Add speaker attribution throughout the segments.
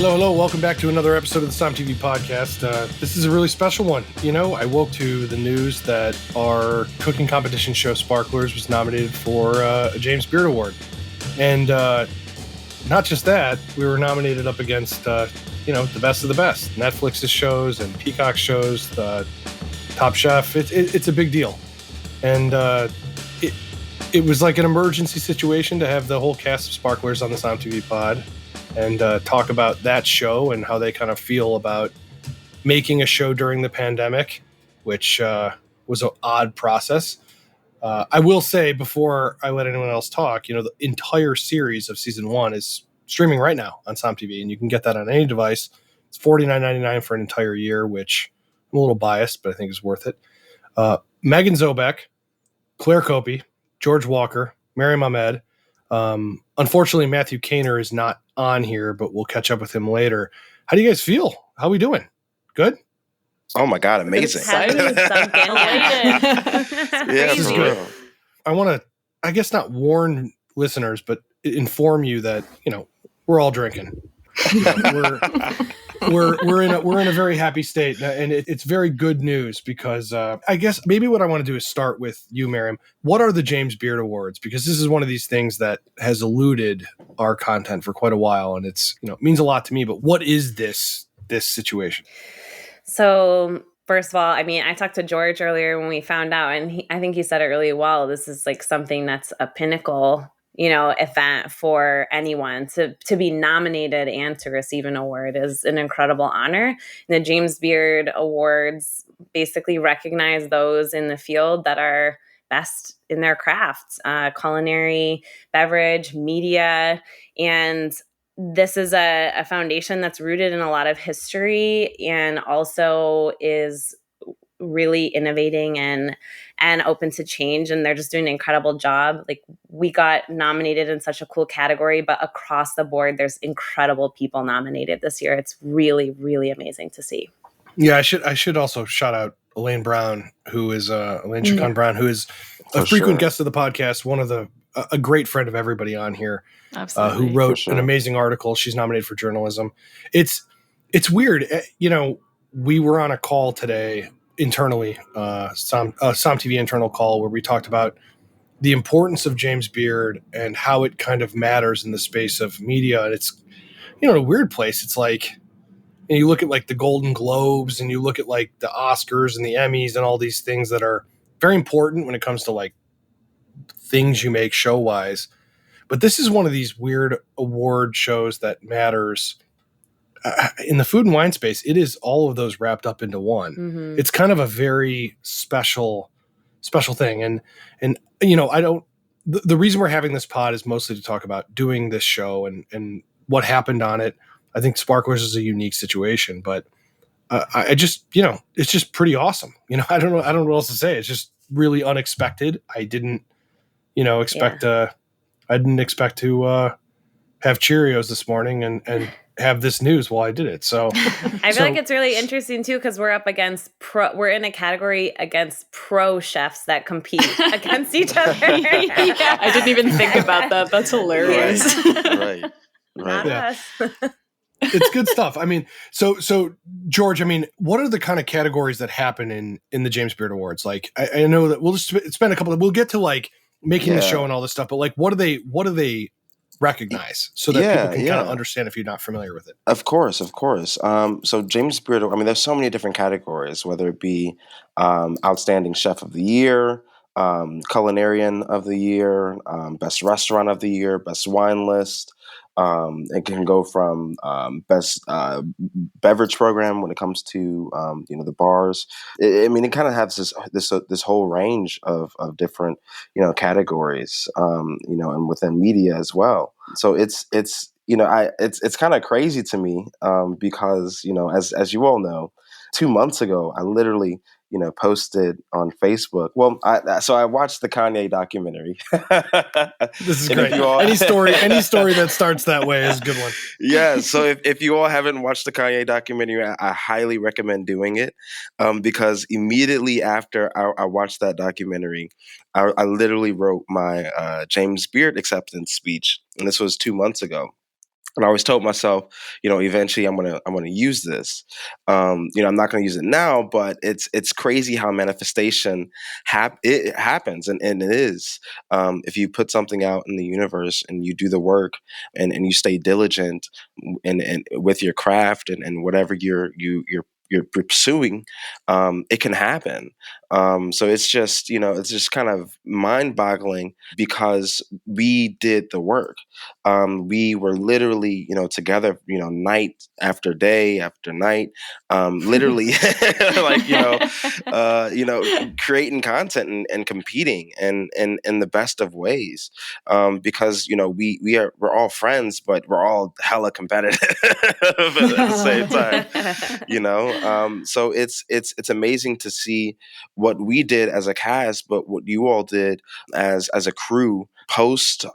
Speaker 1: Hello. Welcome back to another episode of the Som TV podcast. This is a really special one. You know, I woke to the news that our cooking competition show, Sparklers, was nominated for a James Beard Award. And not just that, we were nominated up against, the best of the best. Netflix's shows and Peacock shows, Top Chef. It's a big deal. And it was like an emergency situation to have the whole cast of Sparklers on the Som TV pod and talk about that show and how they kind of feel about making a show during the pandemic, which was an odd process. I will say, before I let anyone else talk, the entire series of season 1 is streaming right now on Som TV, and you can get that on any device. It's $49.99 for an entire year, which I'm a little biased, but I think is worth it. Megan Zobek, Claire Copey, George Walker, Mariam Ahmed. Unfortunately, Matthew Kaner is not on here, but we'll catch up with him later. How do you guys feel? How are we doing? Good?
Speaker 2: Oh my God, amazing.
Speaker 1: This is good. I want to, I guess, not warn listeners, but inform you that, we're all drinking. We're in a very happy state, and it's very good news because I guess maybe what I want to do is start with you, Mariam. What are the James Beard Awards? Because this is one of these things that has eluded our content for quite a while, and it's means a lot to me. But what is this situation?
Speaker 3: So first of all, I talked to George earlier when we found out, and I think he said it really well. This is like something that's a pinnacle event for anyone to be nominated and to receive an award is an incredible honor. And the James Beard Awards basically recognize those in the field that are best in their crafts, culinary, beverage, media. And this is a foundation that's rooted in a lot of history and also is really innovating and open to change, and they're just doing an incredible job. Like, we got nominated in such a cool category, but across the board there's incredible people nominated this year. It's really, really amazing to see.
Speaker 1: Yeah, I should also shout out Elaine Brown, who is Elaine Chacon Brown, who is a frequent guest of the podcast, one of a great friend of everybody on here.
Speaker 4: Absolutely.
Speaker 1: Who wrote an amazing article. She's nominated for journalism. It's weird. We were on a call today internally, Som TV internal call, where we talked about the importance of James Beard and how it kind of matters in the space of media. And it's, a weird place. It's like, and you look at like the Golden Globes and you look at like the Oscars and the Emmys and all these things that are very important when it comes to like things you make show wise. But this is one of these weird award shows that matters. In the food and wine space, it is all of those wrapped up into one. Mm-hmm. It's kind of a very special thing. And the reason we're having this pod is mostly to talk about doing this show and what happened on it. I think Sparklers is a unique situation, but I just, it's just pretty awesome. I don't know what else to say. It's just really unexpected. I didn't, expect, I didn't expect to have Cheerios this morning and have this news while I did it. So
Speaker 3: I feel like it's really interesting too, because we're up against we're in a category against pro chefs that compete against each other.
Speaker 4: Yeah, I didn't even think about that. That's hilarious.
Speaker 2: Right.
Speaker 3: Yeah.
Speaker 1: It's good stuff. So George, what are the kind of categories that happen in the James Beard Awards? Like, I know that we'll just spend we'll get to like making the show and all this stuff, but like, what do they recognize so that people can kind of understand if you're not familiar with it?
Speaker 2: Of course. So James Beard, there's so many different categories, whether it be Outstanding Chef of the Year, Culinarian of the Year, Best Restaurant of the Year, Best Wine List. It can go from best beverage program when it comes to the bars. It kind of has this whole range of different categories and within media as well. So it's kind of crazy to me because as you all know, 2 months ago I literally posted on Facebook. Well, I watched the Kanye documentary.
Speaker 1: This is great. Any story that starts that way is a good one.
Speaker 2: Yeah. So if you all haven't watched the Kanye documentary, I highly recommend doing it because immediately after I watched that documentary, I literally wrote my James Beard acceptance speech, and this was 2 months ago. And I always told myself, eventually I'm gonna use this. I'm not gonna use it now, but it's crazy how manifestation it happens, and it is. If you put something out in the universe and you do the work and you stay diligent and with your craft and whatever you're pursuing, it can happen. So it's just kind of mind-boggling because we did the work. We were literally, together, night after day after night, literally, like, creating content and competing and in the best of ways, because we're all friends, but we're all hella competitive at the same time. So it's amazing to see what we did as a cast, but what you all did as a crew, post,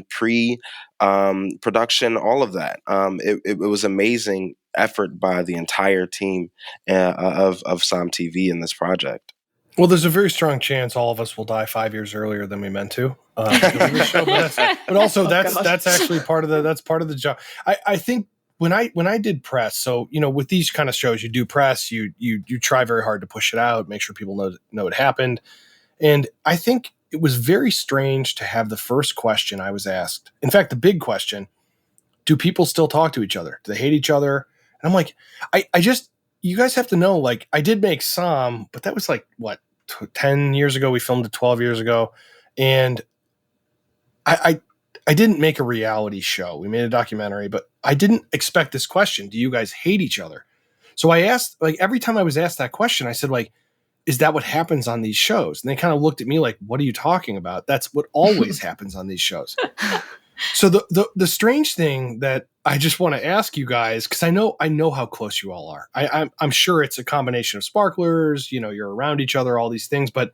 Speaker 2: pre, production, all of that. It was amazing effort by the entire team of Som TV in this project.
Speaker 1: Well, there's a very strong chance all of us will die 5 years earlier than we meant to. Because of this show, but also that's actually part of the job. I think when I did press, so with these kind of shows, you do press, you try very hard to push it out, make sure people know it happened, and I think it was very strange to have the first question I was asked. In fact, the big question: do people still talk to each other? Do they hate each other? And I'm like, you guys have to know, like, I did make Som, but that was like, what, 10 years ago? We filmed it 12 years ago. And I didn't make a reality show. We made a documentary, but I didn't expect this question. Do you guys hate each other? So I asked, like, every time I was asked that question, I said, like, is that what happens on these shows? And they kind of looked at me like, what are you talking about? That's what always happens on these shows. So the strange thing that I just want to ask you guys, because I know how close you all are. I'm sure it's a combination of sparklers, you're around each other, all these things, but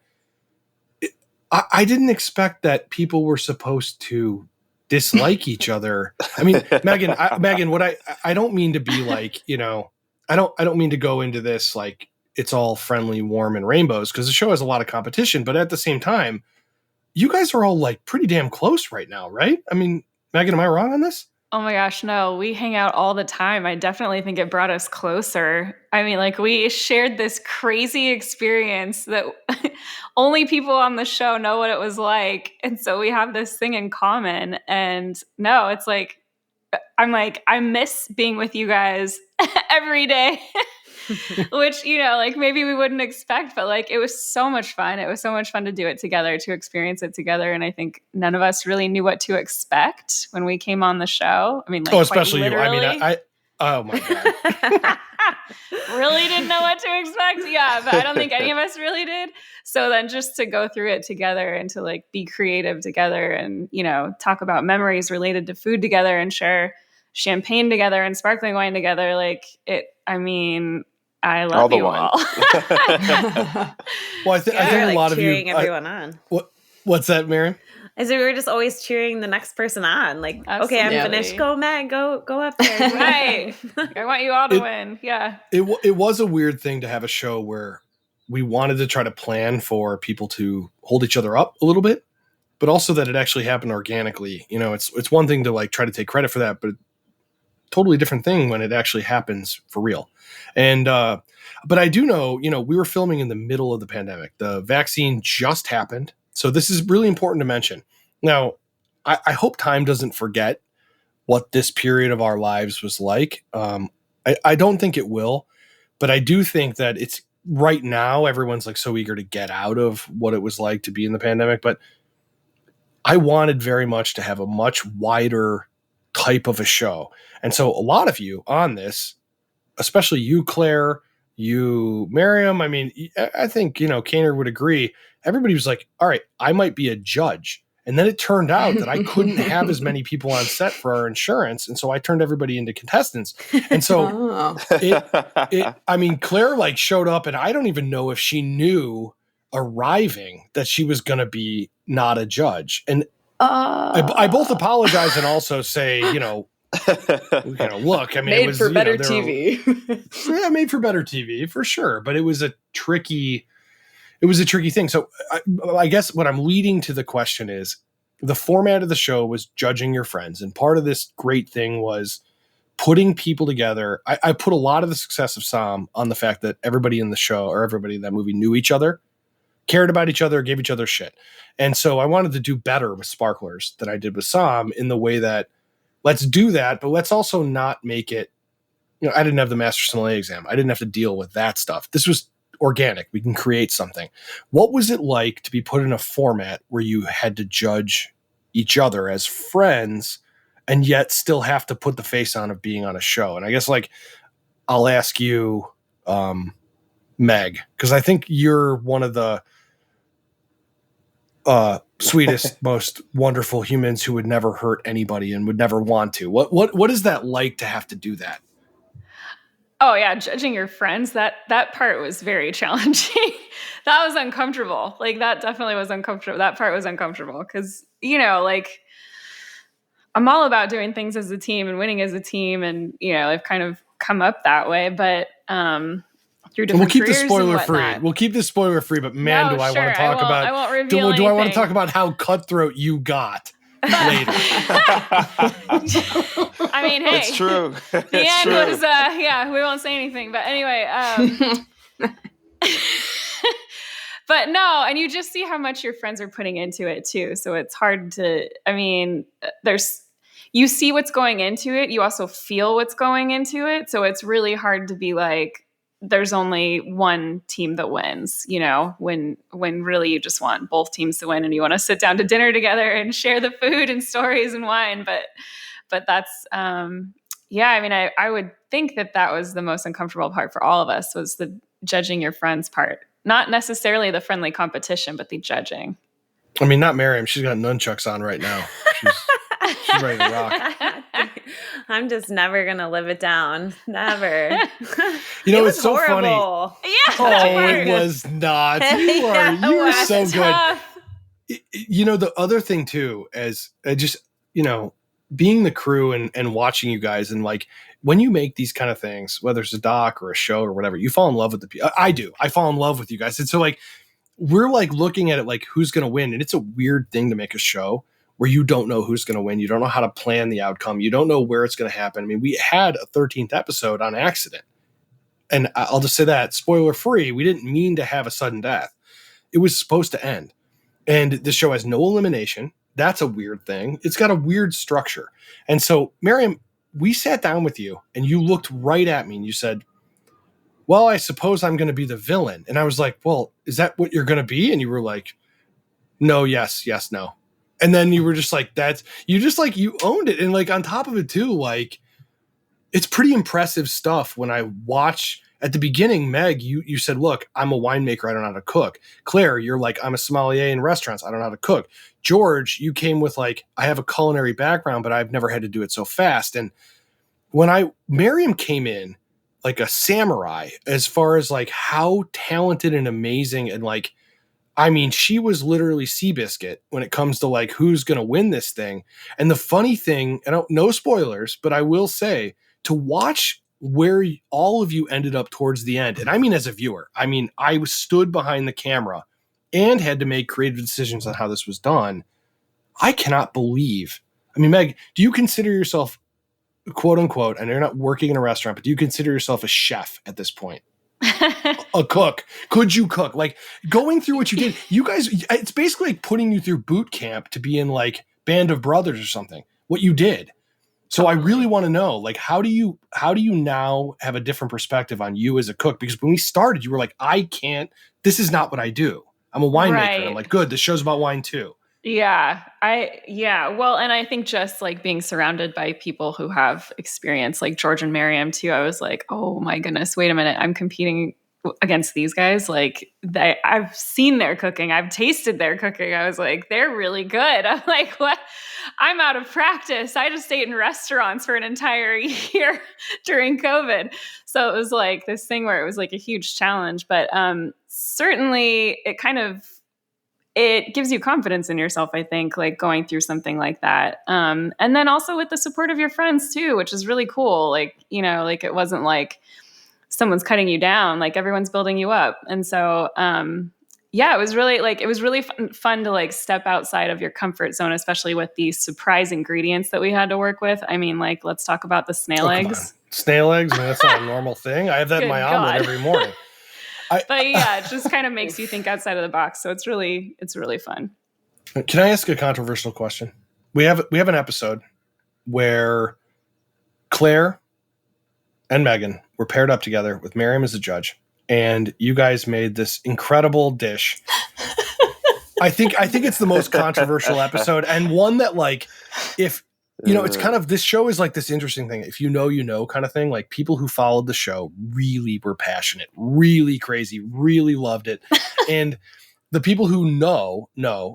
Speaker 1: I didn't expect that people were supposed to dislike each other. I mean, Megan, what I don't mean to be like, I don't mean to go into this like it's all friendly, warm, and rainbows, because the show has a lot of competition, but at the same time, you guys are all like pretty damn close right now, right? I mean, Megan, am I wrong on this?
Speaker 4: Oh my gosh, no, we hang out all the time. I definitely think it brought us closer. I mean, like, we shared this crazy experience that only people on the show know what it was like. And so we have this thing in common. And no, it's like, I miss being with you guys every day. Which, like, maybe we wouldn't expect, but like, it was so much fun. It was so much fun to do it together, to experience it together. And I think none of us really knew what to expect when we came on the show. I mean, like,
Speaker 1: especially you. I mean, I oh my God.
Speaker 4: Really didn't know what to expect. Yeah, but I don't think any of us really did. So then just to go through it together and to like be creative together and, talk about memories related to food together and share champagne together and sparkling wine together. Like I love you all.
Speaker 1: Well, I think a lot of you
Speaker 3: cheering everyone on.
Speaker 1: What's that, Miriam?
Speaker 3: I said we were just always cheering the next person on. Like, absolutely. Okay, I'm finished. Go, Meg. Go up there.
Speaker 4: Right. I want you all to win. Yeah.
Speaker 1: It was a weird thing to have a show where we wanted to try to plan for people to hold each other up a little bit, but also that it actually happened organically. It's one thing to like try to take credit for that, but totally different thing when it actually happens for real. And but I do know, we were filming in the middle of the pandemic. The vaccine just happened. So this is really important to mention. Now, I hope time doesn't forget what this period of our lives was like. I don't think it will, but I do think that it's right now, everyone's like so eager to get out of what it was like to be in the pandemic. But I wanted very much to have a much wider type of a show. And so a lot of you on this, especially you, Claire, you, Miriam, I mean, I think, Kaner would agree. Everybody was like, all right, I might be a judge. And then it turned out that I couldn't have as many people on set for our insurance. And so I turned everybody into contestants. And so Claire like showed up, and I don't even know if she knew arriving that she was going to be not a judge. And I both apologize and also say, look, I mean,
Speaker 4: made for better TV.
Speaker 1: Yeah, made for better TV for sure. But it was a tricky thing. So I guess what I'm leading to the question is, the format of the show was judging your friends. And part of this great thing was putting people together. I put a lot of the success of Sam on the fact that everybody in the show or everybody in that movie knew each other, cared about each other, gave each other shit. And so I wanted to do better with Sparklers than I did with Sam in the way that let's do that, but let's also not make it, I didn't have the Master Sommelier exam. I didn't have to deal with that stuff. This was organic. We can create something. What was it like to be put in a format where you had to judge each other as friends and yet still have to put the face on of being on a show? And I guess I'll ask you, Meg, because I think you're one of the sweetest, most wonderful humans who would never hurt anybody and would never want to. What is that like to have to do that?
Speaker 4: Oh yeah, judging your friends, that part was very challenging. That was uncomfortable. That definitely was uncomfortable. That part was uncomfortable because, I'm all about doing things as a team and winning as a team, and I've kind of come up that way, but through different
Speaker 1: we'll keep the
Speaker 4: careers
Speaker 1: spoiler
Speaker 4: and
Speaker 1: free.
Speaker 4: whatnot.
Speaker 1: We'll keep this spoiler free, but man, do I want to talk about
Speaker 4: I won't reveal
Speaker 1: do I want to
Speaker 4: anything.
Speaker 1: talk about how cutthroat you got later.
Speaker 4: I mean, hey,
Speaker 2: It's true.
Speaker 4: The end was, we won't say anything. But anyway, but no, and you just see how much your friends are putting into it too. So it's hard to, you see what's going into it. You also feel what's going into it. So it's really hard to be like, there's only one team that wins, when really you just want both teams to win and you want to sit down to dinner together and share the food and stories and wine. But that's, I would think that was the most uncomfortable part for all of us, was the judging your friends part. Not necessarily the friendly competition, but the judging.
Speaker 1: I mean, not Miriam. She's got nunchucks on right now. She's ready to rock.
Speaker 3: I'm just never going to live it down. Never.
Speaker 1: It's so
Speaker 3: horrible.
Speaker 1: funny.
Speaker 4: Yeah.
Speaker 1: Oh, it was not. You are so
Speaker 4: tough.
Speaker 1: good. The other thing too, as being the crew and watching you guys, and when you make these kind of things, whether it's a doc or a show or whatever, you fall in love with the people. I do. I fall in love with you guys. And so we're looking at it who's going to win. And it's a weird thing to make a show where you don't know who's going to win. You don't know how to plan the outcome. You don't know where it's going to happen. I mean, we had a 13th episode on accident. And I'll just say that, spoiler free, we didn't mean to have a sudden death. It was supposed to end. And the show has no elimination. That's a weird thing. It's got a weird structure. And so, Miriam, we sat down with you and you looked right at me and you said, well, I suppose I'm going to be the villain. And I was like, well, is that what you're going to be? And you were like, no, yes, no. And then you were just like, you owned it. And on top of it too, it's pretty impressive stuff. When I watch at the beginning, Meg, you said, look, I'm a winemaker. I don't know how to cook. Claire, you're like, I'm a sommelier in restaurants. I don't know how to cook. George, you came with I have a culinary background, but I've never had to do it so fast. And when Miriam came in like a samurai, as far as how talented and amazing, and she was literally Seabiscuit when it comes to who's going to win this thing. And the funny thing, no spoilers, but I will say, to watch where all of you ended up towards the end, and I mean as a viewer, I stood behind the camera and had to make creative decisions on how this was done. I cannot believe. Meg, do you consider yourself, quote unquote, and you're not working in a restaurant, but do you consider yourself a chef at this point? A cook? Could you cook? Going through what you did, you guys, it's basically putting you through boot camp to be in Band of Brothers or something, what you did. So I really want to know, how do you now have a different perspective on you as a cook? Because when we started, you were like, this is not what I do. I'm a winemaker. Right. I'm like, good, the show's about wine too.
Speaker 4: Yeah. Well, and I think just being surrounded by people who have experience, like George and Miriam too, I was like, oh my goodness, wait a minute. I'm competing against these guys. I've seen their cooking. I've tasted their cooking. I was like, they're really good. I'm like, what? I'm out of practice. I just ate in restaurants for an entire year during COVID. So it was this thing where it was a huge challenge, but certainly it gives you confidence in yourself, I think, going through something like that. And then also with the support of your friends too, which is really cool. It wasn't someone's cutting you down, everyone's building you up. And so, yeah, it was really fun to like step outside of your comfort zone, especially with these surprise ingredients that we had to work with. I mean, like, let's talk about the snail eggs.
Speaker 1: Snail eggs, I mean, that's not a normal thing. I have that in my omelet every morning.
Speaker 4: But yeah, it just kind of makes you think outside of the box. So it's really fun.
Speaker 1: Can I ask a controversial question? We have an episode where Claire and Megan were paired up together with Miriam as a judge, and you guys made this incredible dish. I think it's the most controversial episode, and one that, like, if you know, it's kind of, this show is like this interesting thing. If you know kind of thing. Like, people who followed the show really were passionate, really crazy, really loved it, and the people who know,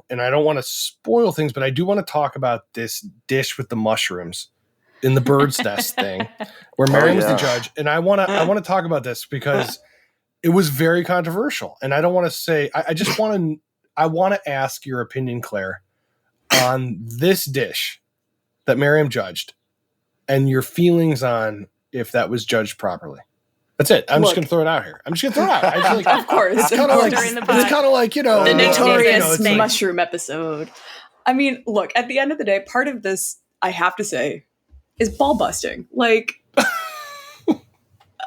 Speaker 1: and I don't want to spoil things, but I do want to talk about this dish with the mushrooms in the bird's nest thing, where Miriam was the judge, and I want to talk about this because it was very controversial, and I don't want to say. I want to ask your opinion, Claire, on this dish that Miriam judged, and your feelings on if that was judged properly. That's it. I'm just going to throw it out here. I feel like,
Speaker 5: of course.
Speaker 1: It's kind of like, you know,
Speaker 5: the notorious
Speaker 1: like,
Speaker 5: mushroom episode. I mean, look, at the end of the day, part of this, I have to say, is ball busting. Like,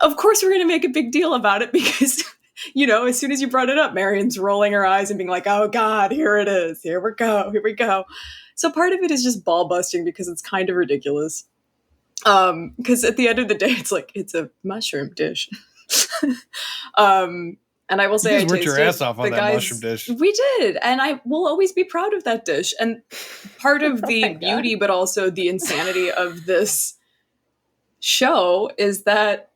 Speaker 5: of course we're going to make a big deal about it because, you know, as soon as you brought it up, Marion's rolling her eyes and being like, oh God, here it is. Here we go. So part of it is just ball busting because it's kind of ridiculous. Because at the end of the day, it's like, it's a mushroom dish. And I will say,
Speaker 1: you guys worked your ass off on that mushroom dish.
Speaker 5: We did, and I will always be proud of that dish. And part of the beauty, but also the insanity of this show is that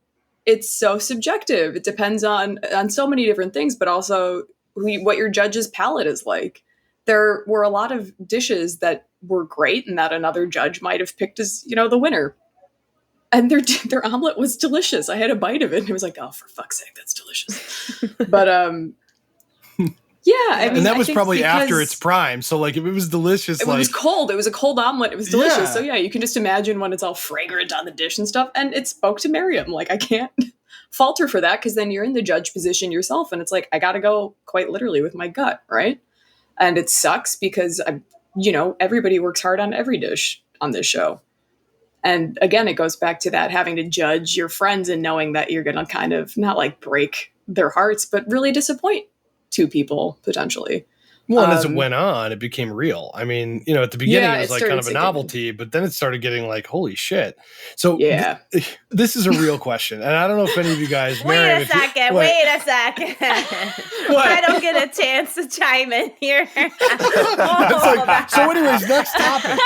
Speaker 5: it's so subjective. It depends on so many different things, but also what your judge's palate is like. There were a lot of dishes that were great and that another judge might have picked as, you know, the winner. And their omelet was delicious. I had a bite of it and it was like, oh, for fuck's sake, that's delicious. But yeah, I mean,
Speaker 1: and that was probably after its prime. So like, if it was delicious,
Speaker 5: it was cold. It was a cold omelet. It was delicious. So yeah, you can just imagine when it's all fragrant on the dish and stuff. And it spoke to Miriam. Like, I can't fault her for that, because then you're in the judge position yourself, and it's like, I got to go quite literally with my gut, right? And it sucks because everybody works hard on every dish on this show. And again, it goes back to that, having to judge your friends and knowing that you're going to kind of not like break their hearts, but really disappoint two people potentially.
Speaker 1: Well, and as it went on, it became real. I mean, you know, at the beginning, it was like kind of a novelty, but then it started getting like, holy shit. So this is a real question. And I don't know if any of you guys...
Speaker 3: Wait a second. I don't get a chance to chime in here.
Speaker 1: So anyways, next topic.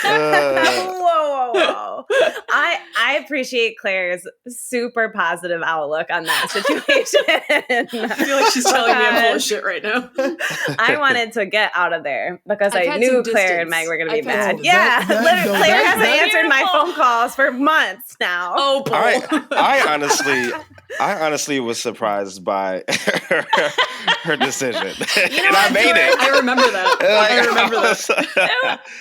Speaker 3: Whoa. I appreciate Claire's super positive outlook on that situation.
Speaker 5: I feel like she's telling me I'm full of shit right now.
Speaker 3: I wanted to get out of there because I knew Claire and Meg were going to be mad. Claire hasn't answered my phone calls for months now.
Speaker 5: Oh, boy.
Speaker 2: I honestly was surprised by her decision. And I made it.
Speaker 5: I remember that.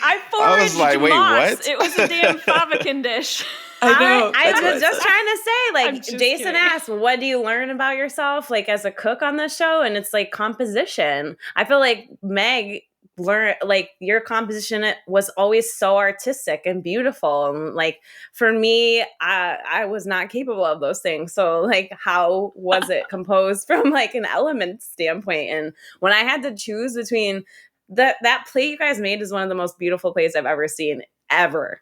Speaker 4: I foraged
Speaker 2: I was like, wait,
Speaker 4: moss.
Speaker 2: what?
Speaker 4: It was a damn favakin dish.
Speaker 5: I know.
Speaker 3: I was just trying to say, like, Jason
Speaker 4: kidding.
Speaker 3: asked, what do you learn about yourself, like, as a cook on this show? And it's like composition. I feel like Meg learned, like, your composition was always so artistic and beautiful. And like, for me, I was not capable of those things. So like, how was it composed from like an element standpoint? And when I had to choose between that plate you guys made is one of the most beautiful plates I've ever seen ever.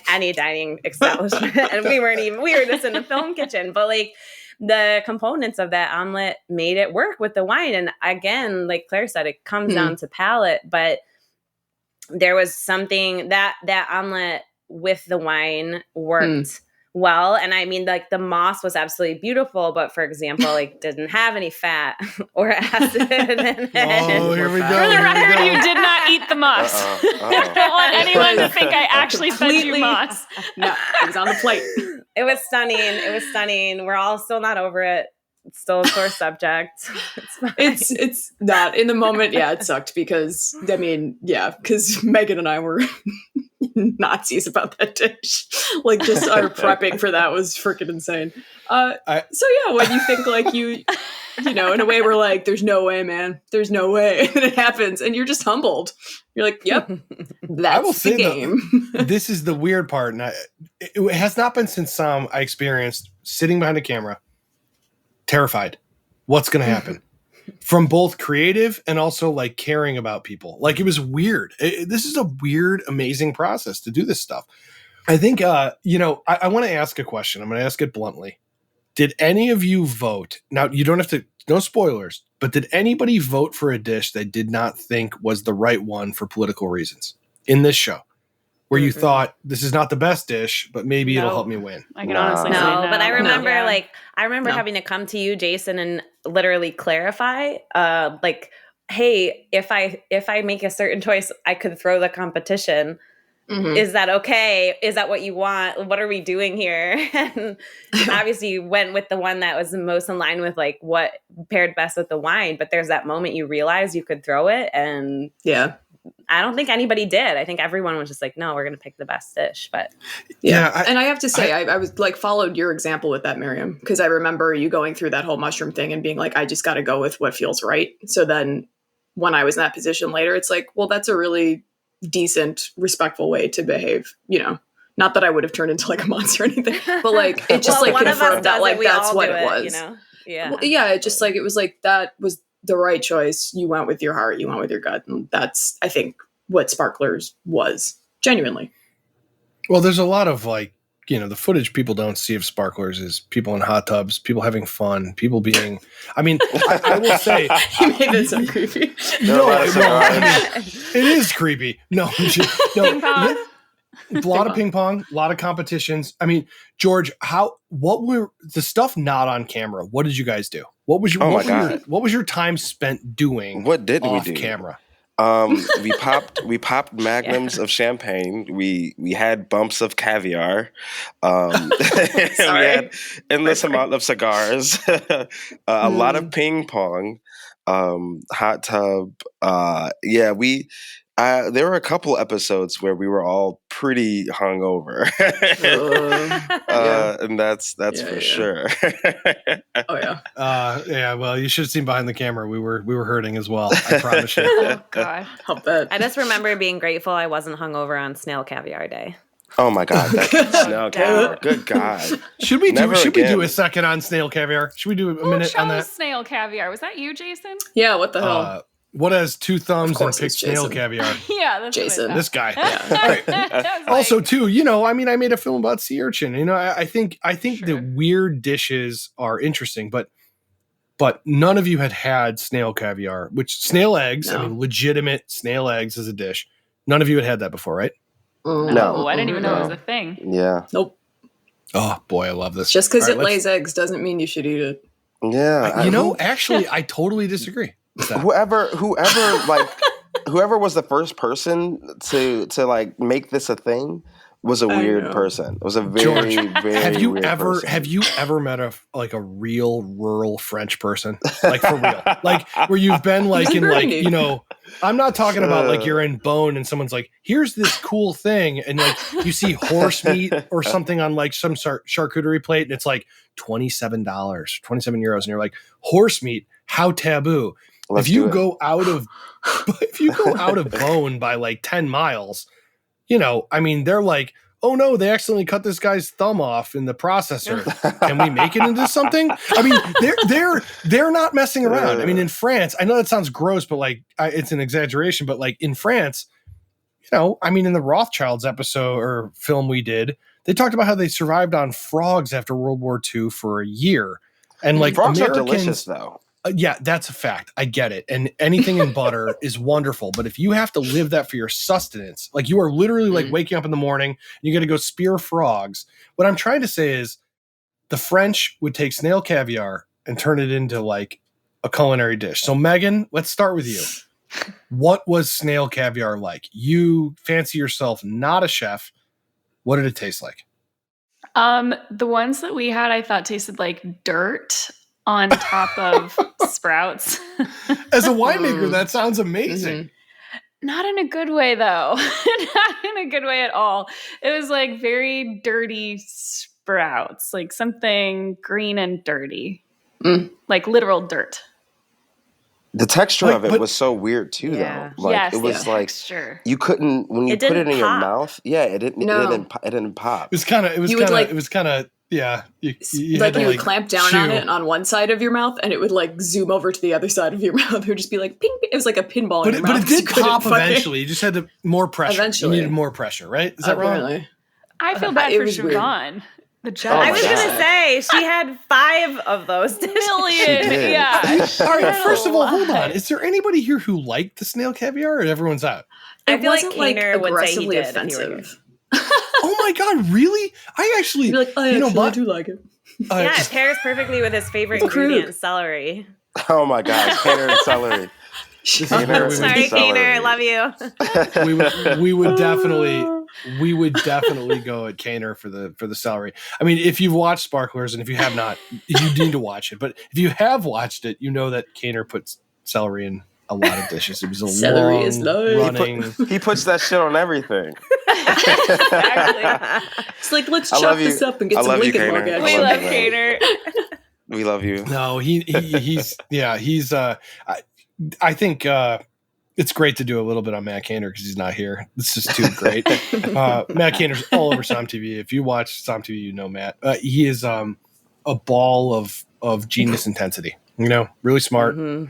Speaker 3: Any dining establishment. And we were just in the film kitchen, but like the components of that omelet made it work with the wine. And again, like Claire said, it comes down to palate, but there was something that omelet with the wine worked well. And I mean, like, the moss was absolutely beautiful, but for example, like, didn't have any fat or acid in it.
Speaker 1: Oh, here we go.
Speaker 4: For the record, you did not eat the moss. I don't want anyone to think I actually fed you moss.
Speaker 5: No, it was on the plate.
Speaker 3: It was stunning. We're all still not over it. It's still a sore subject. It's fine.
Speaker 5: It's not in the moment. Yeah, it sucked because because Megan and I were Nazis about that dish. Like, just our prepping for that was freaking insane. So yeah, when you think like in a way we're like, there's no way, man. There's no way. And it happens. And you're just humbled. You're like, yep, that's
Speaker 1: I will say
Speaker 5: the game.
Speaker 1: This is the weird part. And it has not been since I experienced sitting behind a camera, terrified. What's going to happen? From both creative and also like caring about people. Like it was weird. This is a weird, amazing process to do this stuff. I think, I want to ask a question. I'm going to ask it bluntly. Did any of you vote? Now, you don't have to, no spoilers, but did anybody vote for a dish they did not think was the right one for political reasons in this show? Where you thought, this is not the best dish, but maybe it'll help me win.
Speaker 4: I can honestly say
Speaker 3: No,
Speaker 4: no.
Speaker 3: but I remember
Speaker 4: Yeah.
Speaker 3: having to come to you, Jason, and literally clarify, hey, if I make a certain choice, I could throw the competition.
Speaker 5: Mhm.
Speaker 3: Is that okay? Is that what you want? What are we doing here? And obviously you went with the one that was the most in line with like what paired best with the wine, but there's that moment you realize you could throw it, and
Speaker 5: Yeah.
Speaker 3: I don't think anybody did. I think everyone was just like, no, we're going to pick the best dish. But
Speaker 1: Yeah,
Speaker 5: and I have to say, I was like followed your example with that, Miriam, because I remember you going through that whole mushroom thing and being like, I just got to go with what feels right. So then when I was in that position later, it's like, well, that's a really decent, respectful way to behave. Not that I would have turned into like a monster or anything, but like it just like
Speaker 3: one of us
Speaker 5: confirmed that
Speaker 3: does
Speaker 5: like
Speaker 3: we
Speaker 5: that's
Speaker 3: all
Speaker 5: what
Speaker 3: do
Speaker 5: it was.
Speaker 3: Yeah.
Speaker 5: Well, yeah, it just like it was like that was the right choice. You went with your heart, you went with your gut, and that's I think what Sparklers was genuinely.
Speaker 1: Well, there's a lot of like, the footage people don't see of Sparklers is people in hot tubs, people having fun, people being, I will say.
Speaker 5: You made it so creepy.
Speaker 1: It is creepy. No,
Speaker 4: Ping pong.
Speaker 1: a lot of ping pong, a lot of competitions. I mean, George, what were the stuff not on camera? What did you guys do? What was your, what was your time spent doing?
Speaker 2: What did we
Speaker 1: off
Speaker 2: do?
Speaker 1: camera?
Speaker 2: We popped magnums of champagne. We had bumps of caviar. We had endless amount of cigars. A lot of ping pong. Hot tub. There were a couple episodes where we were all pretty hungover, and that's for sure.
Speaker 5: Oh yeah.
Speaker 1: Well, you should have seen behind the camera. We were hurting as well. I promise you.
Speaker 4: Oh God.
Speaker 5: I'll bet.
Speaker 3: I just remember being grateful I wasn't hungover on snail caviar day.
Speaker 2: Oh my God, that snail caviar. Good God.
Speaker 1: Should we
Speaker 2: Never
Speaker 1: do
Speaker 2: again.
Speaker 1: a second on snail caviar? Should we do a
Speaker 4: Who
Speaker 1: minute on
Speaker 4: chose
Speaker 1: that?
Speaker 4: snail caviar? Was that you, Jason?
Speaker 5: Yeah, what the hell?
Speaker 1: What has two thumbs and
Speaker 5: course
Speaker 1: picks
Speaker 5: it's
Speaker 1: snail
Speaker 5: Jason.
Speaker 1: caviar?
Speaker 4: Yeah, that's
Speaker 5: Jason.
Speaker 1: This guy.
Speaker 4: That was
Speaker 1: Also,
Speaker 4: like-
Speaker 1: too, I made a film about sea urchin. I think
Speaker 4: Sure.
Speaker 1: the weird dishes are interesting, but none of you had snail caviar, which snail eggs.
Speaker 5: No.
Speaker 1: I mean, legitimate snail eggs as a dish. None of you had that before, right?
Speaker 2: No.
Speaker 4: I didn't even know it was
Speaker 2: No.
Speaker 4: a thing.
Speaker 2: Yeah.
Speaker 5: Nope.
Speaker 1: Oh boy, I love this.
Speaker 5: Just because
Speaker 1: All
Speaker 5: it
Speaker 1: right,
Speaker 5: lays eggs doesn't mean you should eat it.
Speaker 2: Yeah.
Speaker 1: actually, I totally disagree with that.
Speaker 2: whoever was the first person to like make this a thing was a
Speaker 5: I
Speaker 2: weird
Speaker 5: know.
Speaker 2: person. It was a very,
Speaker 1: George,
Speaker 2: very
Speaker 1: have you
Speaker 2: weird
Speaker 1: ever
Speaker 2: person.
Speaker 1: met a real rural French person, like for real, like where you've been like in like I'm not talking about like you're in Bone and someone's like, here's this cool thing, and like you see horse meat or something on like some charcuterie plate, and it's like $27, 27 euros, and you're like, horse meat, how taboo.
Speaker 2: Let's
Speaker 1: if you
Speaker 2: do it.
Speaker 1: go out of Bone by like 10 miles, they're like, oh no, they accidentally cut this guy's thumb off in the processor. Can we make it into something? I mean, they're not messing around. I mean, in France, I know that sounds gross, but like it's an exaggeration, but like in France, in the Rothschilds episode or film we did, they talked about how they survived on frogs after World War II for a year. And like
Speaker 2: Frogs are
Speaker 1: Americans,
Speaker 2: delicious though.
Speaker 1: Yeah, that's a fact. I get it. And anything in butter is wonderful. But if you have to live that for your sustenance, like you are literally like waking up in the morning and you got to go spear frogs. What I'm trying to say is the French would take snail caviar and turn it into like a culinary dish. So Megan, let's start with you. What was snail caviar like? You fancy yourself not a chef. What did it taste like?
Speaker 4: The ones that we had, I thought tasted like dirt on top of sprouts.
Speaker 1: As a winemaker, that sounds amazing.
Speaker 5: Mm-hmm.
Speaker 4: Not in a good way, though. Not in a good way at all. It was like very dirty sprouts, like something green and dirty. Like literal dirt.
Speaker 2: The texture
Speaker 1: Like,
Speaker 2: of it
Speaker 1: but-
Speaker 2: was so weird too,
Speaker 3: Yeah.
Speaker 2: though. Like
Speaker 4: Yes,
Speaker 2: it was
Speaker 4: the
Speaker 2: like
Speaker 4: texture.
Speaker 2: you couldn't when you
Speaker 3: It
Speaker 2: put it
Speaker 3: didn't
Speaker 2: in your
Speaker 3: pop.
Speaker 2: mouth. Yeah, it didn't.
Speaker 5: No.
Speaker 2: It didn't pop.
Speaker 1: It was kind of. It was
Speaker 5: You would,
Speaker 1: kind of.
Speaker 5: like-
Speaker 1: It was kind of. Yeah. You
Speaker 5: Like
Speaker 1: had to,
Speaker 5: you would clamp down on
Speaker 1: chew.
Speaker 5: it on one side of your mouth, and it would like zoom over to the other side of your mouth. It would just be like ping. It was like a pinball
Speaker 1: But
Speaker 5: in
Speaker 1: it,
Speaker 5: your
Speaker 1: but
Speaker 5: mouth.
Speaker 1: it
Speaker 5: 'cause you
Speaker 1: did
Speaker 5: couldn't
Speaker 1: pop
Speaker 5: fucking-
Speaker 1: eventually. You just had to more pressure.
Speaker 5: Eventually.
Speaker 1: You needed more pressure, right? Is that wrong?
Speaker 5: Apparently.
Speaker 4: I feel bad
Speaker 5: It
Speaker 4: for
Speaker 5: was weird.
Speaker 4: Siobhan. The judge.
Speaker 2: Oh
Speaker 3: I
Speaker 2: my
Speaker 3: was gonna
Speaker 2: God.
Speaker 3: say she had 5 of those.
Speaker 4: million.
Speaker 2: She did.
Speaker 4: Yeah.
Speaker 1: All right.
Speaker 4: She had
Speaker 1: First
Speaker 4: a
Speaker 1: of all, hold
Speaker 4: lot.
Speaker 1: on. Is there anybody here who liked the snail caviar, or everyone's out?
Speaker 3: I
Speaker 5: It
Speaker 3: feel like
Speaker 5: wasn't like
Speaker 3: Kaner would say he
Speaker 5: aggressively
Speaker 3: did if he were here.
Speaker 5: offensive.
Speaker 1: Oh my god, really? I actually.
Speaker 5: You'd be like, I
Speaker 1: You know
Speaker 5: actually
Speaker 1: what?
Speaker 5: do like it.
Speaker 3: Yeah, it pairs perfectly with his favorite
Speaker 5: It's crude.
Speaker 3: ingredient, celery.
Speaker 2: Oh my God, Kaner and celery.
Speaker 1: This is
Speaker 2: Kaner
Speaker 1: where
Speaker 2: and
Speaker 1: we
Speaker 3: Sorry,
Speaker 1: would,
Speaker 2: celery.
Speaker 3: Kaner, I love you.
Speaker 1: we would definitely go at Kaner for the celery. I mean, if you've watched Sparklers, and if you have not, you need to watch it. But if you have watched it, you know that Kaner puts celery in a lot of dishes. It was a
Speaker 5: Celery
Speaker 1: long
Speaker 5: is life.
Speaker 1: running.
Speaker 2: He puts that shit on everything.
Speaker 4: Exactly.
Speaker 5: It's like, let's
Speaker 2: I
Speaker 5: chop
Speaker 2: love you.
Speaker 5: this up and get
Speaker 2: I
Speaker 5: some
Speaker 2: love you,
Speaker 5: Lincoln
Speaker 2: Kaner.
Speaker 5: Log
Speaker 2: I
Speaker 5: action.
Speaker 4: We
Speaker 2: love
Speaker 4: love
Speaker 2: you,
Speaker 4: Kaner.
Speaker 2: We love you.
Speaker 1: No, he's yeah, he's I think it's great to do a little bit on Matt Kaner because he's not here. This is too great. Matt Kaner's all over Som TV. If you watch Som TV, you know Matt. He is a ball of genius intensity. You know, really smart,
Speaker 3: Mhm.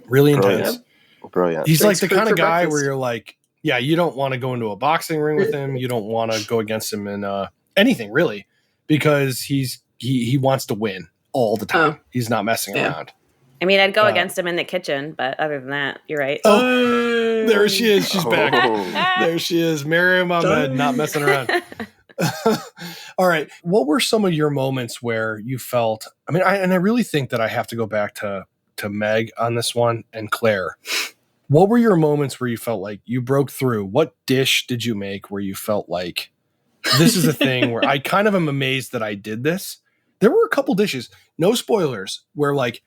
Speaker 1: really
Speaker 2: Brilliant.
Speaker 1: intense.
Speaker 2: Brilliant.
Speaker 1: He's
Speaker 5: Thanks
Speaker 1: like the
Speaker 5: food
Speaker 1: kind
Speaker 5: for
Speaker 1: of guy
Speaker 5: breakfast.
Speaker 1: where you're like, yeah, you don't want to go into a boxing ring with him. You don't want to go against him in anything really, because he wants to win all the time.
Speaker 5: Oh.
Speaker 1: He's not messing
Speaker 5: Yeah.
Speaker 1: around.
Speaker 3: I mean, I'd go
Speaker 1: Uh,
Speaker 3: against him in the kitchen, but other than that, you're right.
Speaker 1: Oh, there she is. She's back.
Speaker 2: Oh.
Speaker 1: There she is. Miriam Ahmed, not messing around. All right. What were some of your moments where you felt, I mean, I really think that I have to go back to Meg on this one and Claire. What were your moments where you felt like you broke through? What dish did you make where you felt like this is a thing where I kind of am amazed that I did this? There were a couple dishes, no spoilers, where like,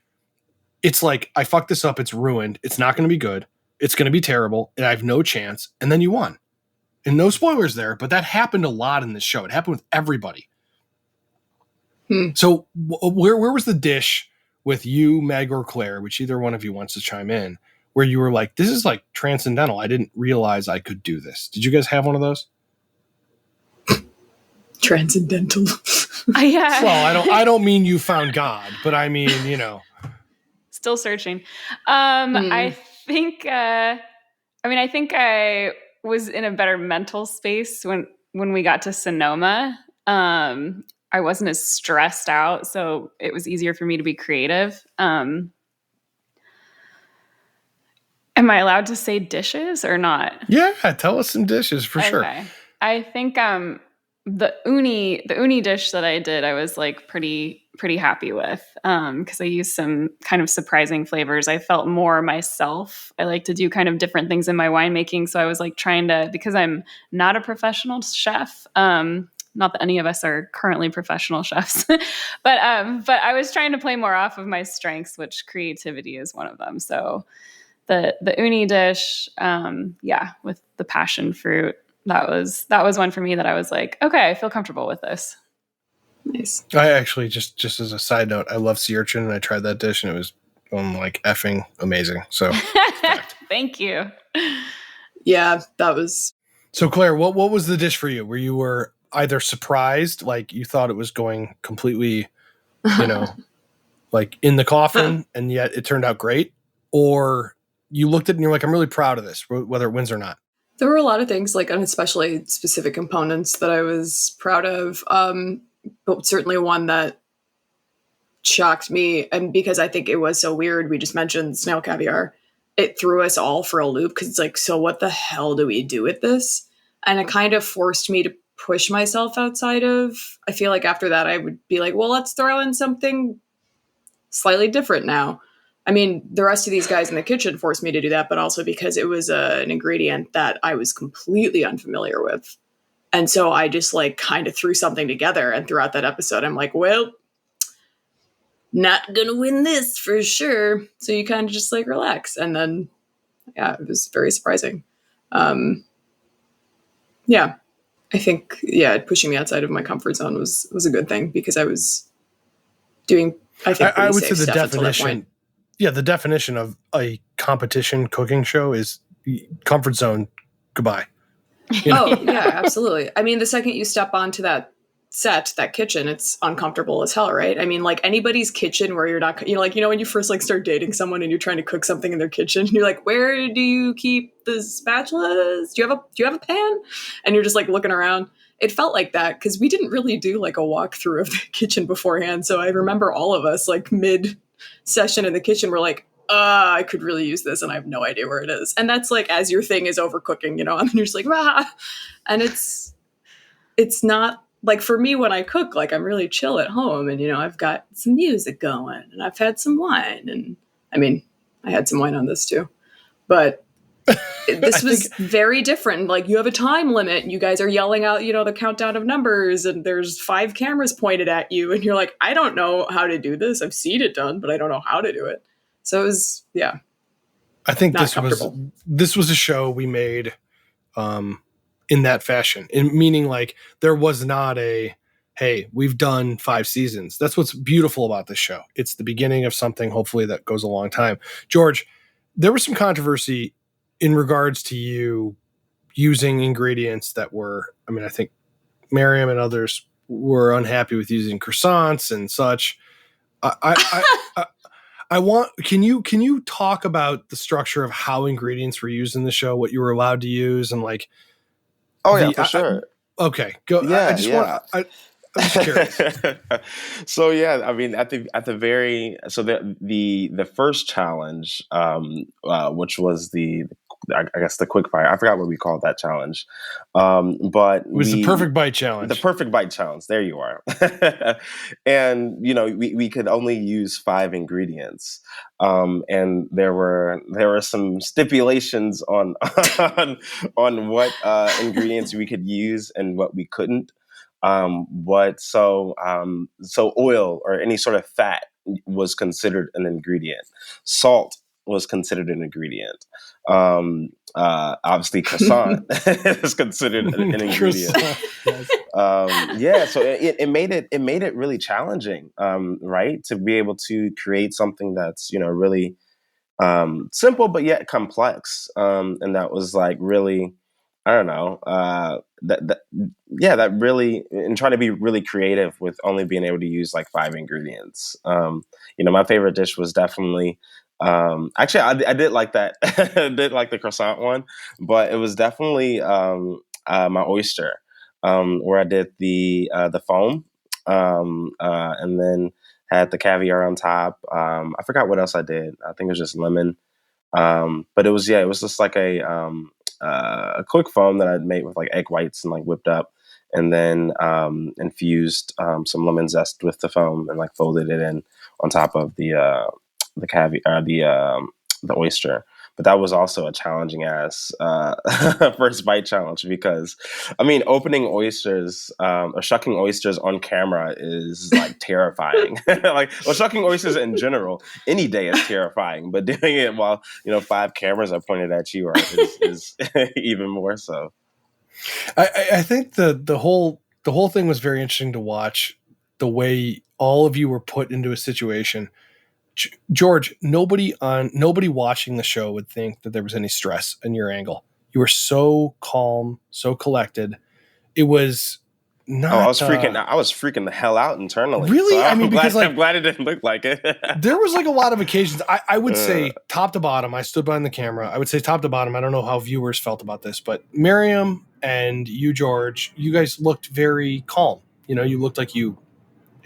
Speaker 1: it's like, I fucked this up. It's ruined. It's not going to be good. It's going to be terrible. And I have no chance. And then you won. And no spoilers there, but that happened a lot in this show. It happened with everybody. So where was the dish with you, Meg, or Claire, which either one of you wants to chime in, where you were like, this is like transcendental. I didn't realize I could do this. Did you guys have one of those?
Speaker 5: Transcendental.
Speaker 4: Yeah.
Speaker 1: Well, I don't mean you found God, but I mean, you know.
Speaker 4: Still searching. I think I think I was in a better mental space when we got to Sonoma. I wasn't as stressed out, so it was easier for me to be creative. Am I allowed to say dishes or not?
Speaker 1: Yeah, tell us some dishes for sure.
Speaker 4: Okay. I think the uni dish that I did, I was like pretty happy with because I used some kind of surprising flavors. I felt more myself. I like to do kind of different things in my winemaking, so I was like trying to, because I'm not a professional chef. Not that any of us are currently professional chefs, but I was trying to play more off of my strengths, which creativity is one of them. So the uni dish, with the passion fruit. That was one for me that I was like, okay, I feel comfortable with this.
Speaker 5: Nice.
Speaker 1: I actually, just as a side note, I love sea urchin, and I tried that dish, and it was like effing amazing. So,
Speaker 4: Thank you.
Speaker 5: Yeah, that was.
Speaker 1: so Claire, what was the dish for you? Where you were either surprised, like you thought it was going completely, like in the coffin, and yet it turned out great, or you looked at it and you're like, I'm really proud of this, whether it wins or not.
Speaker 5: There were a lot of things, like, and especially specific components that I was proud of. But certainly one that shocked me, and because I think it was so weird, we just mentioned snail caviar. It threw us all for a loop because it's like, so what the hell do we do with this? And it kind of forced me to push myself outside of, I feel like after that I would be like, well, let's throw in something slightly different now. I mean, the rest of these guys in the kitchen forced me to do that, but also because it was an ingredient that I was completely unfamiliar with. And so I just like kind of threw something together, and throughout that episode, I'm like, well, not gonna win this for sure. So you kind of just like relax. And then, yeah, it was very surprising. Yeah, I think, pushing me outside of my comfort zone was a good thing because I was doing I think
Speaker 1: I
Speaker 5: pretty
Speaker 1: would
Speaker 5: safe
Speaker 1: say the
Speaker 5: stuff until that
Speaker 1: definition.
Speaker 5: point.
Speaker 1: Yeah, the definition of a competition cooking show is comfort zone. Goodbye. You know?
Speaker 5: Oh, yeah, absolutely. I mean, the second you step onto that set, that kitchen, it's uncomfortable as hell, right? I mean, like anybody's kitchen where you're not, when you first like start dating someone and you're trying to cook something in their kitchen, you're like, where do you keep the spatulas? Do you have a pan? And you're just like looking around. It felt like that because we didn't really do like a walkthrough of the kitchen beforehand. So I remember all of us like mid session in the kitchen, we're like, I could really use this and I have no idea where it is. And that's like as your thing is overcooking, and then you're just like, and it's not like for me when I cook, like I'm really chill at home and I've got some music going and I've had some wine, and I mean I had some wine on this too. But this was very different. Like you have a time limit and you guys are yelling out, the countdown of numbers and there's 5 cameras pointed at you and you're like, I don't know how to do this. I've seen it done, but I don't know how to do it. So it was, yeah.
Speaker 1: I think
Speaker 5: Not
Speaker 1: this was a show we made in that fashion, meaning like there was not a, hey, we've done 5 seasons. That's what's beautiful about this show. It's the beginning of something, hopefully, that goes a long time. George, there was some controversy in regards to you using ingredients that were, I think Miriam and others were unhappy with using croissants and such. Can you talk about the structure of how ingredients were used in the show, what you were allowed to use, and like?
Speaker 2: Oh yeah, for sure.
Speaker 1: Okay, go.
Speaker 2: Yeah,
Speaker 1: I'm just curious.
Speaker 2: So yeah, I mean, at the very the first challenge, which was I guess the quick fire. I forgot what we called that challenge, but
Speaker 1: it was the perfect bite challenge.
Speaker 2: The perfect bite challenge. There you are. And we could only use 5 ingredients, and there were some stipulations on on what ingredients we could use and what we couldn't. So oil or any sort of fat was considered an ingredient. Salt was considered an ingredient. Obviously croissant is considered an ingredient. So it made it really challenging, right? To be able to create something that's, really simple but yet complex. And that was like really, I don't know, that really, and trying to be really creative with only being able to use like 5 ingredients. My favorite dish was definitely, actually I did like that. I did like the croissant one, but it was definitely my oyster, where I did the foam, and then had the caviar on top. I forgot what else I did. I think it was just lemon. But it was just like a quick foam that I'd made with like egg whites and like whipped up, and then infused some lemon zest with the foam and like folded it in on top of the caviar, the oyster. But that was also a challenging ass first bite challenge, because opening oysters or shucking oysters on camera is like terrifying. Shucking oysters in general any day is terrifying, but doing it while 5 cameras are pointed at you is even more so.
Speaker 1: I think the whole thing was very interesting to watch, the way all of you were put into a situation. George, nobody watching the show would think that there was any stress in your angle. You were so calm, so collected. It was not.
Speaker 2: I was freaking the hell out internally.
Speaker 1: Really?
Speaker 2: So
Speaker 1: I'm
Speaker 2: glad it didn't look like it.
Speaker 1: There was like a lot of occasions. I would say top to bottom. I stood behind the camera. I would say top to bottom. I don't know how viewers felt about this, but Miriam and you, George, you guys looked very calm. You looked like you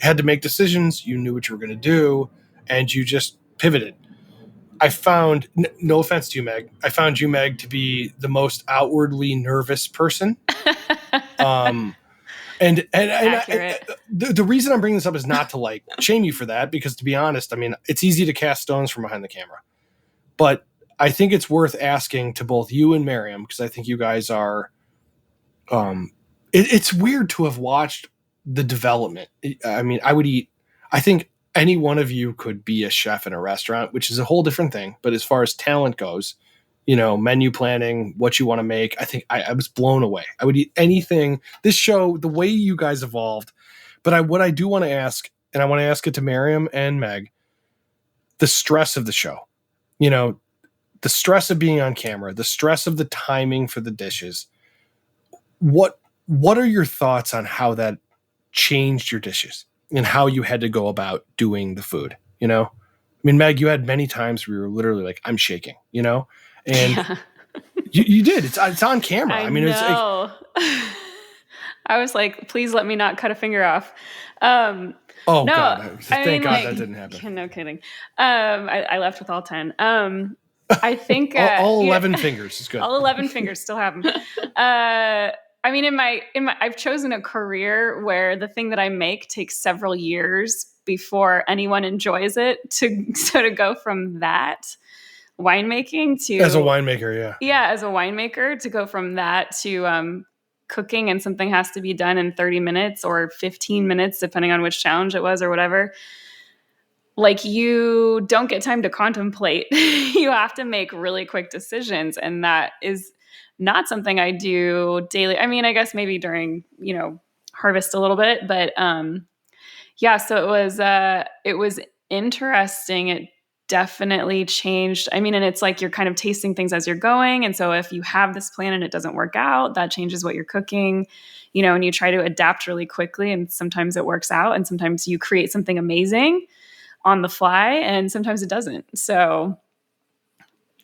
Speaker 1: had to make decisions. You knew what you were going to do, and you just pivoted. I found, no offense to you, Meg, I found you, Meg, to be the most outwardly nervous person. And the reason I'm bringing this up is not to like shame you for that, because to be honest, it's easy to cast stones from behind the camera. But I think it's worth asking to both you and Miriam, because I think you guys are, it's weird to have watched the development. I think any one of you could be a chef in a restaurant, which is a whole different thing. But as far as talent goes, menu planning, what you want to make, I think I was blown away. I would eat anything. This show, the way you guys evolved. But what I do want to ask and I want to ask it to Miriam and Meg, the stress of the show, you know, the stress of being on camera, the stress of the timing for the dishes. What are your thoughts on how that changed your dishes and how you had to go about doing the food? You know, I mean, Meg, you had many times where you were literally like, I'm shaking, you know, and
Speaker 4: Yeah.
Speaker 1: you did. It's on camera. I mean, it's like,
Speaker 4: I was like, please let me not cut a finger off.
Speaker 1: oh
Speaker 4: no,
Speaker 1: God, thank God
Speaker 4: like,
Speaker 1: that didn't happen.
Speaker 4: No kidding. I left with all 10. I think
Speaker 1: all 11 fingers is good.
Speaker 4: All 11 fingers, still have them. I mean, in my, I've chosen a career where the thing that I make takes several years before anyone enjoys it. To go from that winemaking to
Speaker 1: as a winemaker,
Speaker 4: as a winemaker, to go from that to cooking, and something has to be done in 30 minutes or 15 minutes, depending on which challenge it was or whatever. Like, you don't get time to contemplate. You have to make really quick decisions. And that is not something I do daily. I mean, I guess maybe during, harvest a little bit, but so it was interesting. It definitely changed. I mean, and it's like you're kind of tasting things as you're going. And so if you have this plan and it doesn't work out, that changes what you're cooking, and you try to adapt really quickly. And sometimes it works out, and sometimes you create something amazing on the fly, and sometimes it doesn't. So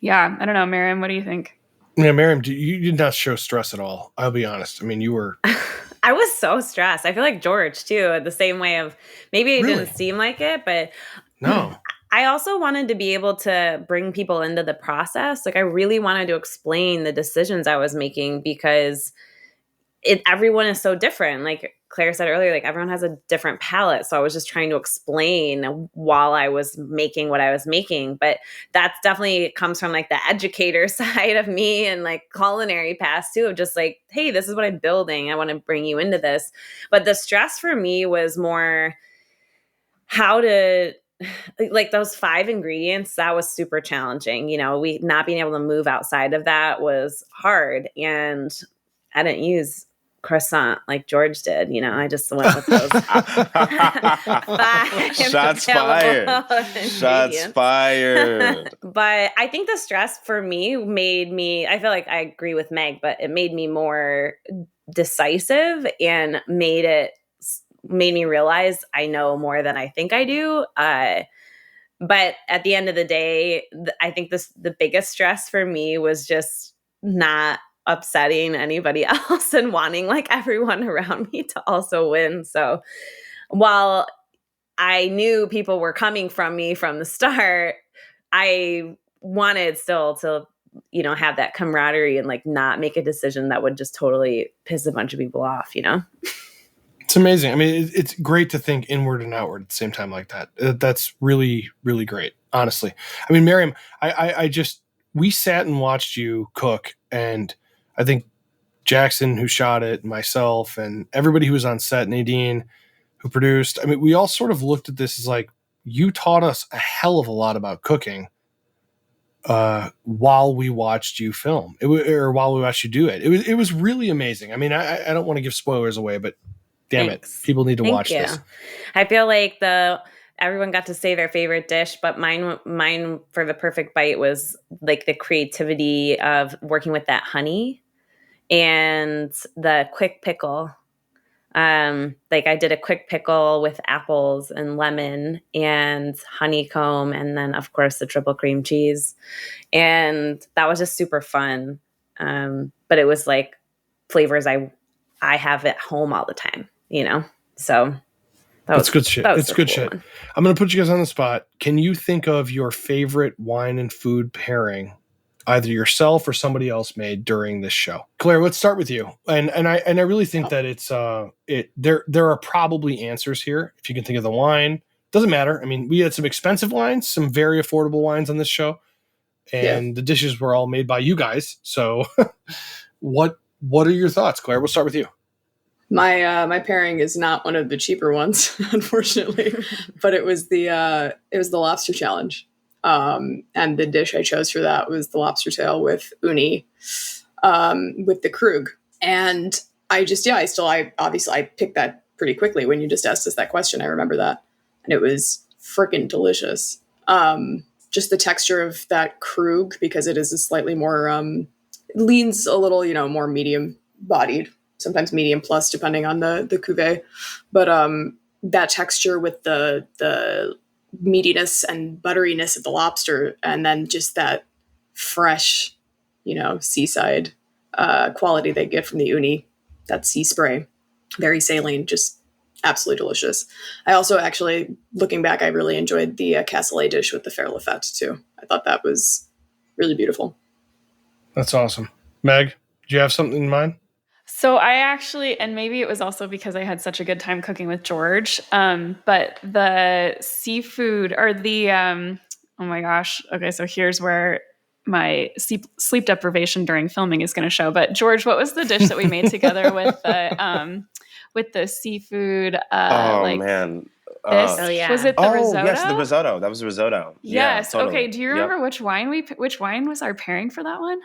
Speaker 4: yeah, I don't know. Miriam, what do you think?
Speaker 1: Yeah, Miriam, you did not show stress at all. I'll be honest. I mean, you were...
Speaker 3: I was so stressed. I feel like George too, the same way of, maybe it didn't seem like it, but
Speaker 1: no.
Speaker 3: I also wanted to be able to bring people into the process. Like, I really wanted to explain the decisions I was making, because everyone is so different. Like Claire said earlier, like, everyone has a different palate. So I was just trying to explain while I was making what I was making. But that's definitely comes from like the educator side of me, and like culinary past too, of just like, hey, this is what I'm building. I want to bring you into this. But the stress for me was more how to, like, those 5 ingredients, that was super challenging. We not being able to move outside of that was hard. And I didn't use croissant like George did. I just went with those 5
Speaker 2: Shots fired. Shots fired.
Speaker 3: But I think the stress for me I feel like I agree with Meg, but it made me more decisive and made me realize I know more than I think I do. But at the end of the day, I think the biggest stress for me was just not upsetting anybody else and wanting like everyone around me to also win. So while I knew people were coming from me from the start, I wanted still to, have that camaraderie and like not make a decision that would just totally piss a bunch of people off,
Speaker 1: It's amazing. I mean, it's great to think inward and outward at the same time like that. That's really, really great, honestly. I mean, Miriam, we sat and watched you cook, and I think Jackson, who shot it, myself, and everybody who was on set, Nadine, who produced, I mean, we all sort of looked at this as like, you taught us a hell of a lot about cooking while we watched you film, or while we watched you do it. It was really amazing. I mean, I don't want to give spoilers away, but damn
Speaker 3: Thanks.
Speaker 1: it, people need to watch this.
Speaker 3: I feel like everyone got to say their favorite dish, but mine for the perfect bite was like the creativity of working with that honey and the quick pickle. Like I did a quick pickle with apples and lemon and honeycomb, and then of course the triple cream cheese. And that was just super fun. But it was like flavors I have at home all the time, So
Speaker 1: that's good shit. It's good shit.
Speaker 3: One.
Speaker 1: I'm going to put you guys on the spot. Can you think of your favorite wine and food pairing, either yourself or somebody else made during this show? Claire, let's start with you. And I really think that it's there are probably answers here. If you can think of the wine, doesn't matter. I mean, we had some expensive wines, some very affordable wines on this show, and the dishes were all made by you guys. So, what are your thoughts, Claire? We'll start with you.
Speaker 5: My pairing is not one of the cheaper ones, unfortunately, but it was the lobster challenge. And the dish I chose for that was the lobster tail with uni, with the Krug. And I picked that pretty quickly when you just asked us that question. I remember that. and it was freaking delicious. Just the texture of that Krug, because it is a slightly more, it leans a little, more medium bodied, sometimes medium plus, depending on the cuvee. But that texture with the meatiness and butteriness of the lobster, and then just that fresh, seaside quality they get from the uni, that sea spray, very saline, just absolutely delicious. I also actually, looking back, I really enjoyed the cassoulet dish with the Fer Lafette too. I thought that was really beautiful.
Speaker 1: That's awesome. Meg, do you have something in mind?
Speaker 4: So I actually, and maybe it was also because I had such a good time cooking with George, but the seafood or the, oh my gosh. Okay, so here's where my sleep deprivation during filming is going to show. But George, what was the dish that we made together with the seafood?
Speaker 2: Man.
Speaker 4: Was it the risotto?
Speaker 2: Yes, the risotto. That was risotto.
Speaker 4: Yes.
Speaker 2: Yeah, totally.
Speaker 4: Okay. Do you remember which wine was our pairing for that one?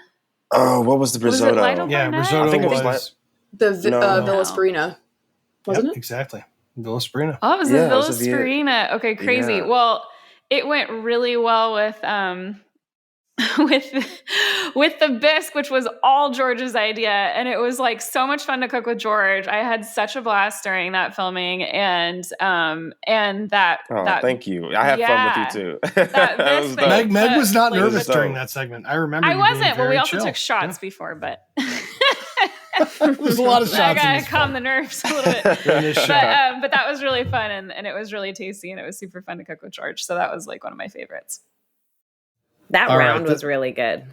Speaker 2: Oh, what was the risotto?
Speaker 4: Was it Lytle
Speaker 1: Yeah,
Speaker 4: Barnett?
Speaker 1: risotto
Speaker 2: I think it was
Speaker 1: was
Speaker 5: The Villa Sparina, wasn't it?
Speaker 1: Exactly. Villa Sparina.
Speaker 4: Oh, it was
Speaker 2: Yeah,
Speaker 4: the
Speaker 2: it
Speaker 4: Villa
Speaker 2: was the-
Speaker 4: Sparina. Okay, crazy.
Speaker 2: Yeah.
Speaker 4: Well, it went really well with with the bisque, which was all George's idea, and it was like so much fun to cook with George. I had such a blast during that filming, and that.
Speaker 2: Thank you. I had fun with you too.
Speaker 4: That bisque thing.
Speaker 1: Meg was not
Speaker 4: like,
Speaker 1: nervous
Speaker 2: so-
Speaker 1: during that segment. I remember.
Speaker 4: I
Speaker 1: you
Speaker 4: wasn't,
Speaker 1: being
Speaker 4: but we
Speaker 1: very
Speaker 4: also
Speaker 1: chill.
Speaker 4: took shots before, but.
Speaker 1: There's a lot of
Speaker 4: I
Speaker 1: shots. in
Speaker 4: gotta
Speaker 1: this
Speaker 4: calm
Speaker 1: film.
Speaker 4: the nerves a little bit.
Speaker 1: In this show.
Speaker 4: But that was really fun, and it was really tasty, and it was super fun to cook with George. So that was like one of my favorites.
Speaker 3: That
Speaker 1: All right,
Speaker 3: round was really good.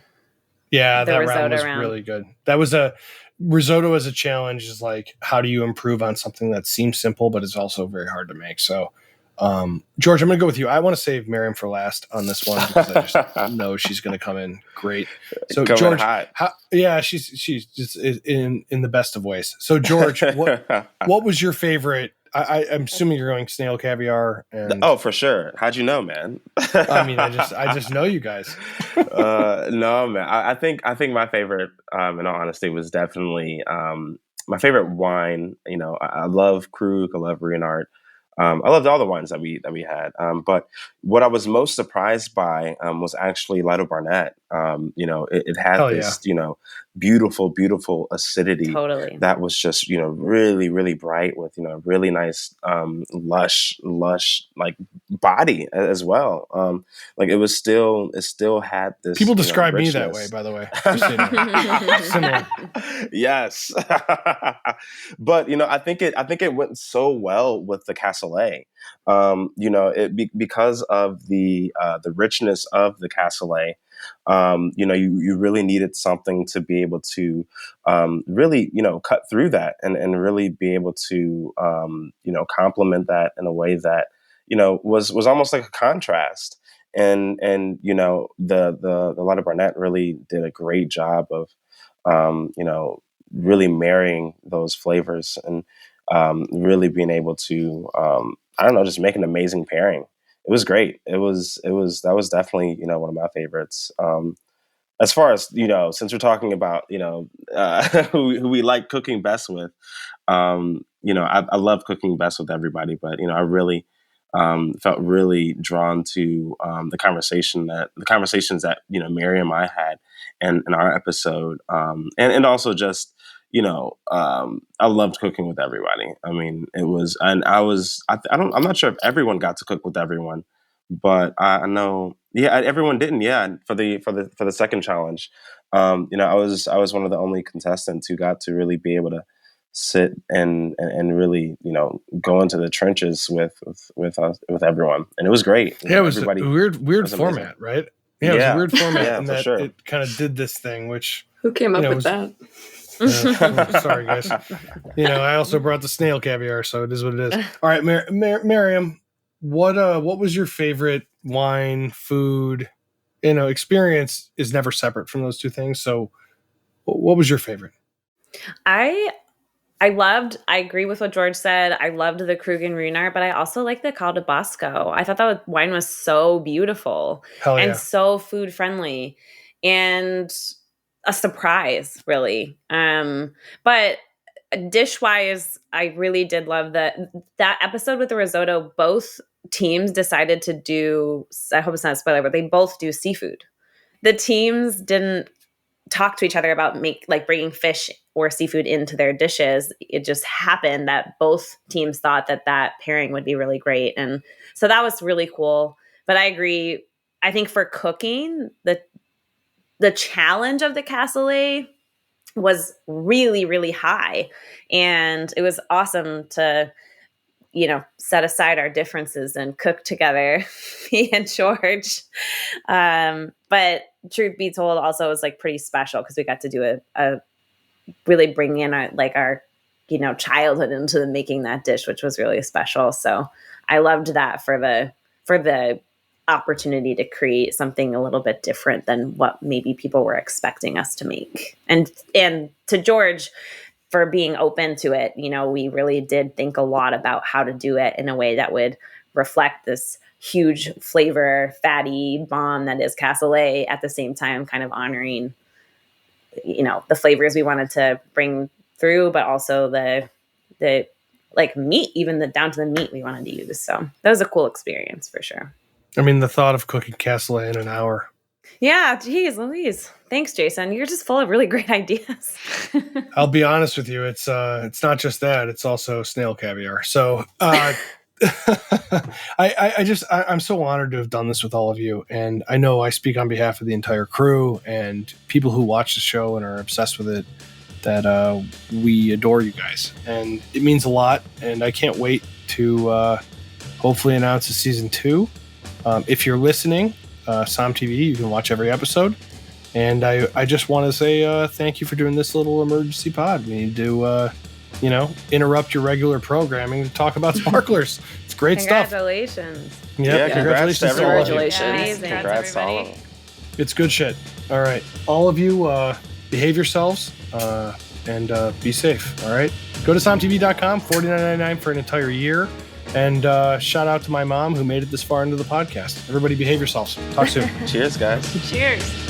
Speaker 1: Yeah,
Speaker 3: The
Speaker 1: that round
Speaker 3: risotto
Speaker 1: was
Speaker 3: round.
Speaker 1: really good. That was a risotto as a challenge. Is like, how do you improve on something that seems simple but is also very hard to make? So, George, I'm going to go with you. I want to save Miriam for last on this one because I just know she's going to come in great. So,
Speaker 2: Coming
Speaker 1: George,
Speaker 2: hot.
Speaker 1: she's just in the best of ways. So, George, what was your favorite? I'm assuming you're going snail caviar. And,
Speaker 2: Oh, for sure. How'd you know, man?
Speaker 1: I mean, I just know you guys.
Speaker 2: No, man. I think my favorite, in all honesty, was definitely my favorite wine. I love Krug. I love Ruinart. I loved all the wines that we had. But what I was most surprised by was actually Lytle Barnett. It had
Speaker 1: Hell
Speaker 2: this, beautiful, beautiful acidity
Speaker 3: Totally.
Speaker 2: that was just, really, really bright with, really nice, lush, like body as well. Like it still had this.
Speaker 1: People describe me that
Speaker 2: richness.
Speaker 1: way, by the way. Just so you know. Similar.
Speaker 2: Yes. But I think it went so well with the cassoulet. Because of the richness of the cassoulet. You really needed something to be able to really cut through that and really be able to complement that in a way that was almost like a contrast. And the Lytle Barnett really did a great job of really marrying those flavors and really being able to just make an amazing pairing. It was great. That was definitely one of my favorites. As far as since we're talking about who we like cooking best with, I love cooking best with everybody, but I really felt really drawn to the conversations that Miriam and I had in our episode, and also just I loved cooking with everybody. I mean, it was, and I'm not sure if everyone got to cook with everyone, but I know, everyone didn't. Yeah, for the second challenge, I was one of the only contestants who got to really be able to sit and really go into the trenches with everyone, and it was great.
Speaker 1: Yeah, it was
Speaker 2: Everybody
Speaker 1: a weird
Speaker 2: was
Speaker 1: format,
Speaker 2: amazing.
Speaker 1: right? Yeah, it was a weird format,
Speaker 2: Yeah,
Speaker 1: and
Speaker 2: for
Speaker 1: that
Speaker 2: sure.
Speaker 1: it kind of did this thing, which
Speaker 5: Who came up
Speaker 1: it
Speaker 5: with
Speaker 1: was-
Speaker 5: that?
Speaker 1: sorry guys. I also brought the snail caviar, so it is what it is. All right, Miriam, what was your favorite wine, food? Experience is never separate from those two things. So, what was your favorite?
Speaker 3: I agree with what George said. I loved the Krug and Ruinart, but I also like the Cal de Bosco. I thought that wine was so beautiful
Speaker 1: Hell yeah.
Speaker 3: and so food friendly and a surprise, really. But dish wise, I really did love that episode with the risotto. Both teams decided to do, I hope it's not a spoiler, but they both do seafood. The teams didn't talk to each other about bringing fish or seafood into their dishes. It just happened that both teams thought that pairing would be really great. And so that was really cool. But I agree. I think for cooking, the challenge of the cassoulet was really, really high. And it was awesome to, set aside our differences and cook together, me and George. But truth be told, also was pretty special because we got to do a really bring in our childhood into making that dish, which was really special. So I loved that for the opportunity to create something a little bit different than what maybe people were expecting us to make. And to George, for being open to it, we really did think a lot about how to do it in a way that would reflect this huge flavor, fatty bomb that is cassoulet, at the same time kind of honoring, the flavors we wanted to bring through, but also the meat, even down to the meat we wanted to use. So that was a cool experience for sure.
Speaker 1: I mean, the thought of cooking cassoulet in an hour. Yeah,
Speaker 3: geez Louise. Thanks, Jason. You're just full of really great ideas.
Speaker 1: I'll be honest with you. It's not just that. It's also snail caviar. So I'm so honored to have done this with all of you. And I know I speak on behalf of the entire crew and people who watch the show and are obsessed with it, that we adore you guys. And it means a lot. And I can't wait to hopefully announce a season 2. If you're listening, SOM TV, you can watch every episode. And I just want to say thank you for doing this little emergency pod. We need to, interrupt your regular programming to talk about Sparklers. It's great stuff.
Speaker 3: Congratulations.
Speaker 1: Yeah, congratulations to all of you.
Speaker 3: Amazing.
Speaker 2: Congrats to all of them.
Speaker 1: It's good shit. All right. All of you, behave yourselves and be safe. All right. Go to SomTV.com, $49.99 for an entire year. And shout out to my mom who made it this far into the podcast. Everybody behave yourselves. Talk soon.
Speaker 2: Cheers, guys.
Speaker 4: Cheers.